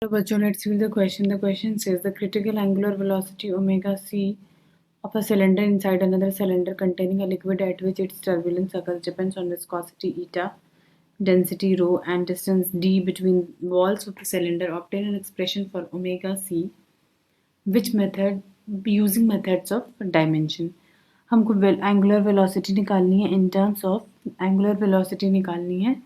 So बच्चों, let's read the question. The question says the critical angular velocity omega c of a cylinder inside another cylinder containing a liquid at which its turbulence occurs depends on viscosity eta, density rho, and distance d between walls of the cylinder. Obtain an expression for omega c. Which method? Using methods of dimension. हमको angular velocity निकालनी है in terms of angular velocity निकालनी है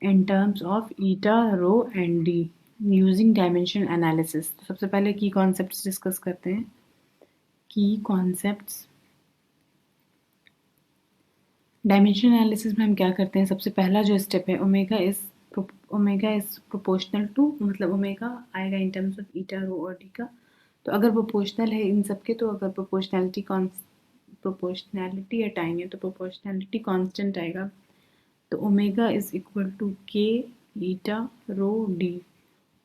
in terms of eta rho and D using dimension analysis. तो सबसे पहले की concepts discuss करते हैं। की कॉन्सेप्ट्स डायमेंशन एनालिसिस में हम क्या करते हैं? सबसे पहला जो स्टेप है, ओमेगा इज प्रोपोर्शनल टू, मतलब ओमेगा आएगा इन टर्म्स ऑफ ईटा रो और डी का। तो अगर प्रोपोर्शनल है इन सब के, तो अगर प्रोपोर्शनैलिटी हटाएंगे तो प्रोपोर्शनैलिटी कांस्टेंट आएगा। तो ओमेगा इज इक्वल टू के ईटा रो डी,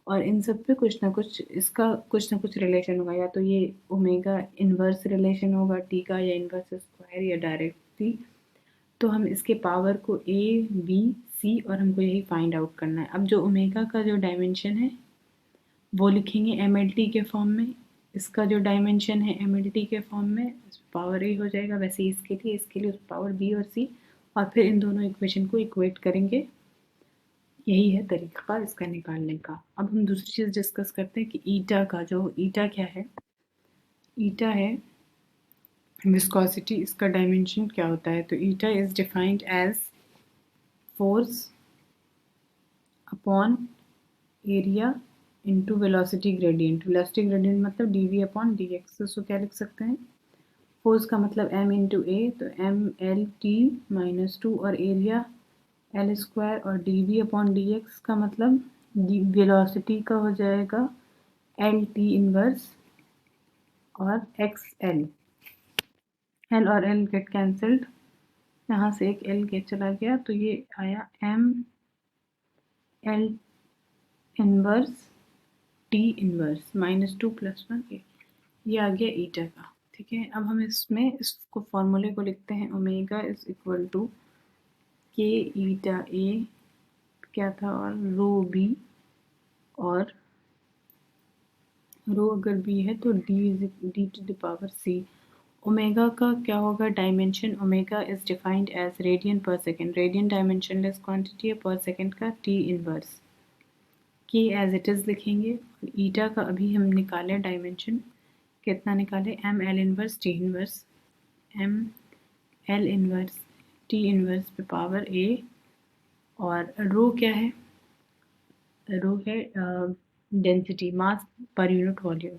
और इन सब पे कुछ ना कुछ रिलेशन होगा। या तो ये ओमेगा इनवर्स रिलेशन होगा टी का, या इनवर्स स्क्वायर, या डायरेक्टली। तो हम इसके पावर को ए बी सी, और हमको यही फाइंड आउट करना है। अब जो ओमेगा का जो डायमेंशन है वो लिखेंगे एम एल टी के फॉर्म में। इसका जो डायमेंशन है एम एल टी के फॉर्म में, पावर ए हो जाएगा। वैसे इसके लिए पावर बी और सी, और फिर इन दोनों इक्वेशन को इक्वेट करेंगे। यही है तरीका इसका निकालने का। अब हम दूसरी चीज़ डिस्कस करते हैं कि ईटा क्या है। ईटा है विस्कोसिटी, इसका डायमेंशन क्या होता है? तो eta is defined as force upon area into velocity gradient. Velocity gradient मतलब d we upon D x. तो उसको क्या लिख सकते हैं? फोर्स का मतलब m इंटू ए, तो एम एल टी माइनस 2, और एरिया एल स्क्वायर, और D we upon D X का मतलब वेलोसिटी का हो जाएगा एल टी इनवर्स और एक्स एल। एल और एल गेट कैंसल्ड, यहाँ से एक एल गेट चला गया, तो ये आया M L inverse T inverse minus 2 + 1 A. ये आ गया ईटा का। ठीक है, अब हम इसमें इसको फॉर्मूले को लिखते हैं। ओमेगा इज इक्वल टू के ईटा ए क्या था, और रो बी, और रो अगर बी है तो D to the power C. Omega का क्या होगा dimension? Omega is defined as radian per second. Radian dimensionless quantity है, पर सेकेंड का T inverse. K as it is लिखेंगे। ईटा का अभी हम निकाले डायमेंशन, कितना निकाले? M L inverse T inverse, M L inverse T inverse पे पावर ए, और रो क्या है? रो है डेंसिटी, मास पर यूनिट वॉल्यूम।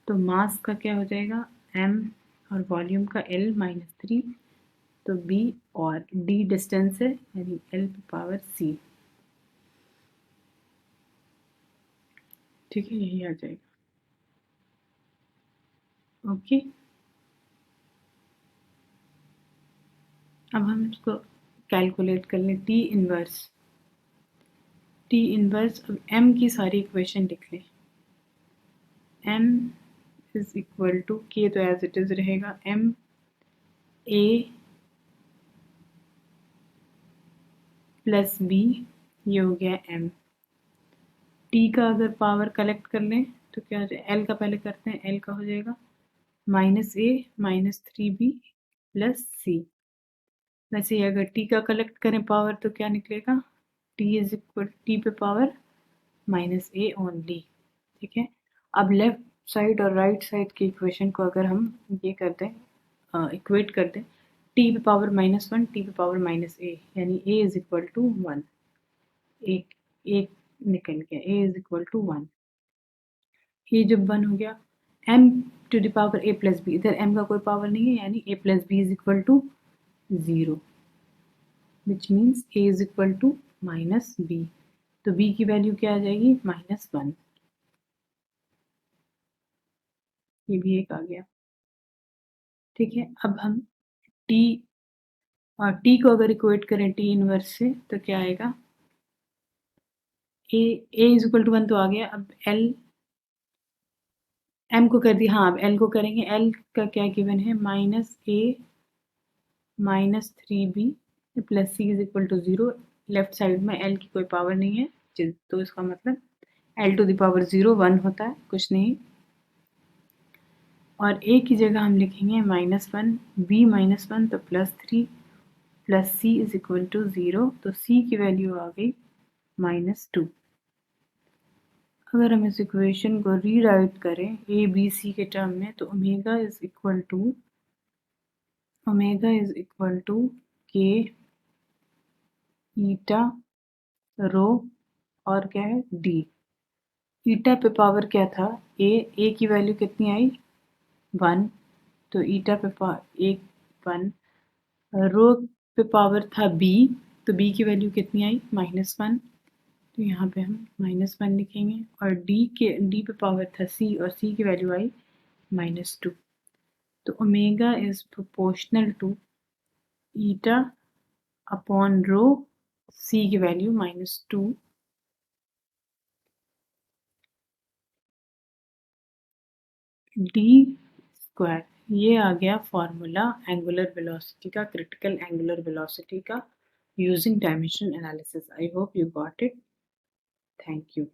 तो मास का क्या हो जाएगा? एम, और वॉल्यूम का एल माइनस 3, तो बी, और डी डिस्टेंस है यानी एल पे पावर सी। ठीक है, यही आ जाएगा। ओके, अब हम इसको कैलकुलेट कर लें। टी इनवर्स, अब एम की सारी इक्वेशन लिख लें। एम इज इक्वल टू के, तो एज इट इज रहेगा एम ए प्लस बी, ये हो गया एम। टी का अगर पावर कलेक्ट कर लें तो क्या हो जाए? एल का पहले करते हैं। एल का हो जाएगा माइनस ए माइनस 3b प्लस सी। वैसे ही अगर टी का कलेक्ट करें पावर तो क्या निकलेगा? टी इज इक्वल टी पे पावर माइनस ए ओनली। ठीक है, अब लेफ्ट साइड और राइट साइड की इक्वेशन को अगर हम ये कर दें, इक्वेट कर दें, टी पे पावर -1 टी पे पावर माइनस ए, यानी ए इज इक्वल टू 1। एक निकल गया, ए इज इक्वल टू 1। ये जब 1 हो गया, m to the power a plus B, इधर m का कोई पावर नहीं है, यानी a plus B is equal to 0, which means a is equal to minus B. तो b की वैल्यू क्या आ जाएगी? -1। ये भी एक आ गया। ठीक है, अब हम t और t को अगर इक्वेट करें t इनवर्स से तो क्या आएगा? a इज इक्वल टू 1 तो आ गया। अब l m को कर दिया, हाँ अब l को करेंगे। l का क्या गिवन है? -a minus 3b plus C is equal to 0। Left side में l की कोई पावर नहीं है, तो इसका मतलब L टू द पावर 0 1 होता है, कुछ नहीं, और a की जगह हम लिखेंगे -1, b -1 तो +3 plus c is equal to 0, तो c की वैल्यू आ गई -2। अगर हम इस इक्वेशन को रीराइट करें a b c के टर्म में, तो omega is equal to k eta rho और क्या है d। ईटा पे पावर क्या था, a की वैल्यू कितनी आई 1, तो ईटा पे पावर 1 रो पे पावर था b, तो b की वैल्यू कितनी आई -1, तो यहाँ पे हम -1 लिखेंगे, और d पे पावर था c और c की वैल्यू आई -2, तो omega is proportional to eta upon rho, c की वैल्यू -2 d²। ये आ गया फॉर्मूला एंगुलर वेलोसिटी का, क्रिटिकल एंगुलर वेलोसिटी का, using dimension analysis. I hope you got it. Thank you.